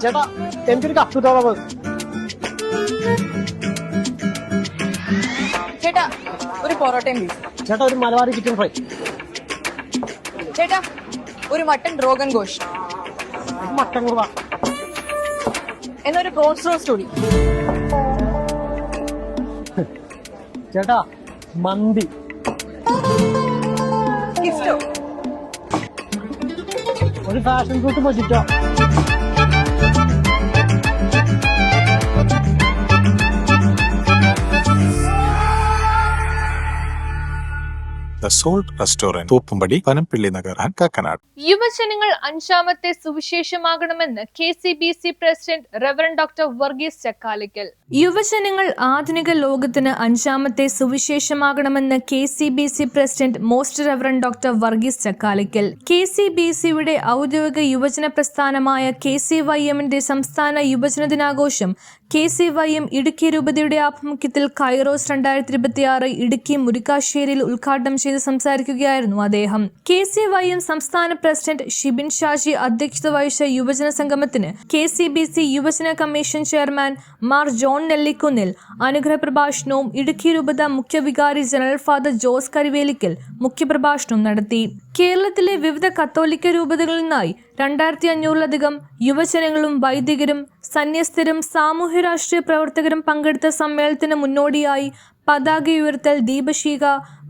ചേട്ടാ എനിക്കൊരു കപ്പ് തോളവ്. ചേട്ടാ ഒരു പൊറോട്ടയും ബീഫ്. ചേട്ടാ ഒരു മലബാറി ചിക്കൻ ഫ്രൈ. ചേട്ടാ ഒരു മട്ടൺ റോഗൻ ഗോഷ്. മട്ടൻ കുറുവ. എന്നൊരു പ്രോൺസ് റോസ്റ്റ് കൂടി. ചേട്ടാ മന്തി. ഗിഫ്റ്റോ? ഒരു passion fruit mojito. The Salt Restaurant, Pooppumpadi, Panampilly Nagar and Kakkanad. യുവജനങ്ങൾ അഞ്ചാമത്തെ സുവിശേഷമാകണമെന്ന് KCBC president reverend doctor Varghese Chakkalakkal. യുവജനങ്ങൾ ആധുനിക ലോകത്തിന് അഞ്ചാമത്തെ സുവിശേഷമാകണമെന്ന് KCBC president most reverend doctor Varghese Chakkalakkal. KCBCയുടെ ഔദ്യോഗിക യുവജന പ്രസ്ഥാനമായ KCYMന്റെ സംസ്ഥാന യുവജന ദിനാഘോഷം KCYM ഇടുക്കി രൂപതയുടെ ആഭിമുഖ്യത്തിൽ കൈറോസ് 2026 ഇടുക്കി മുരിക്കാശ്ശേരിയിൽ ഉദ്ഘാടനം ചെയ്ത് സംസാരിക്കുകയായിരുന്നു അദ്ദേഹം. KCYM സംസ്ഥാന പ്രസിഡന്റ് ഷിബിൻ ഷാജി അധ്യക്ഷത വഹിച്ച യുവജന സംഗമത്തിന് KCBC യുവജന commission chairman Mar John Nellikunnel അനുഗ്രഹ പ്രഭാഷണവും ഇടുക്കി രൂപത മുഖ്യവികാരി ജനറൽ ഫാദർ ജോസ് കരിവേലിക്കൽ മുഖ്യപ്രഭാഷണവും നടത്തി. കേരളത്തിലെ വിവിധ കത്തോലിക്ക രൂപതകളിൽ നിന്നായി 2500-ലധികം യുവജനങ്ങളും വൈദികരും സന്യസ്തരും സാമൂഹ്യ രാഷ്ട്രീയ പ്രവർത്തകരും പങ്കെടുത്ത സമ്മേളനത്തിന് മുന്നോടിയായി പതാക ഉയർത്തൽ, ദീപശിഖ,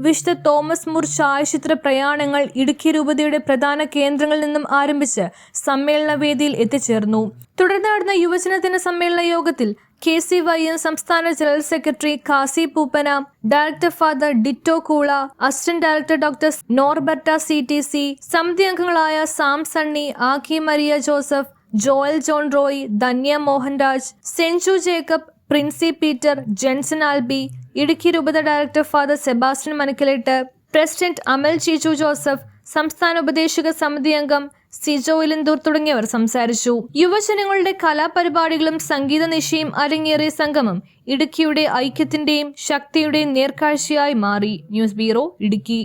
വിശുദ്ധ തോമസ് മുർ ഛായാചിത്ര പ്രയാണങ്ങൾ ഇടുക്കി രൂപതയുടെ പ്രധാന കേന്ദ്രങ്ങളിൽ നിന്നും ആരംഭിച്ച് സമ്മേളന വേദിയിൽ എത്തിച്ചേർന്നു. തുടർന്ന് നടന്ന യുവജനദിന സമ്മേളന യോഗത്തിൽ KCYM സംസ്ഥാന general secretary Kasi Pooppana, director father Ditto Koola, assistant director doctor Norberta CTC, സമിതി അംഗങ്ങളായ സാം സണ്ണി, ആക്കി മരിയ ജോസഫ്, ജോയൽ ജോൺ റോയ്, ധന്യ മോഹൻരാജ്, സെഞ്ചു ജേക്കബ്, പ്രിൻസി പീറ്റർ, ജെൻസൺ ആൽബി, ഇടുക്കി രൂപത director father Sebastian Manakkalett, president Amal Cheechu Joseph, സംസ്ഥാന ഉപദേശക സമിതി അംഗം സിജോ ഇലന്തൂർ തുടങ്ങിയവർ സംസാരിച്ചു. യുവജനങ്ങളുടെ കലാപരിപാടികളും സംഗീത നിശയും അരങ്ങേറിയ സംഗമം ഇടുക്കിയുടെ ഐക്യത്തിന്റെയും ശക്തിയുടെയും നേർക്കാഴ്ചയായി മാറി. News bureau, Idukki.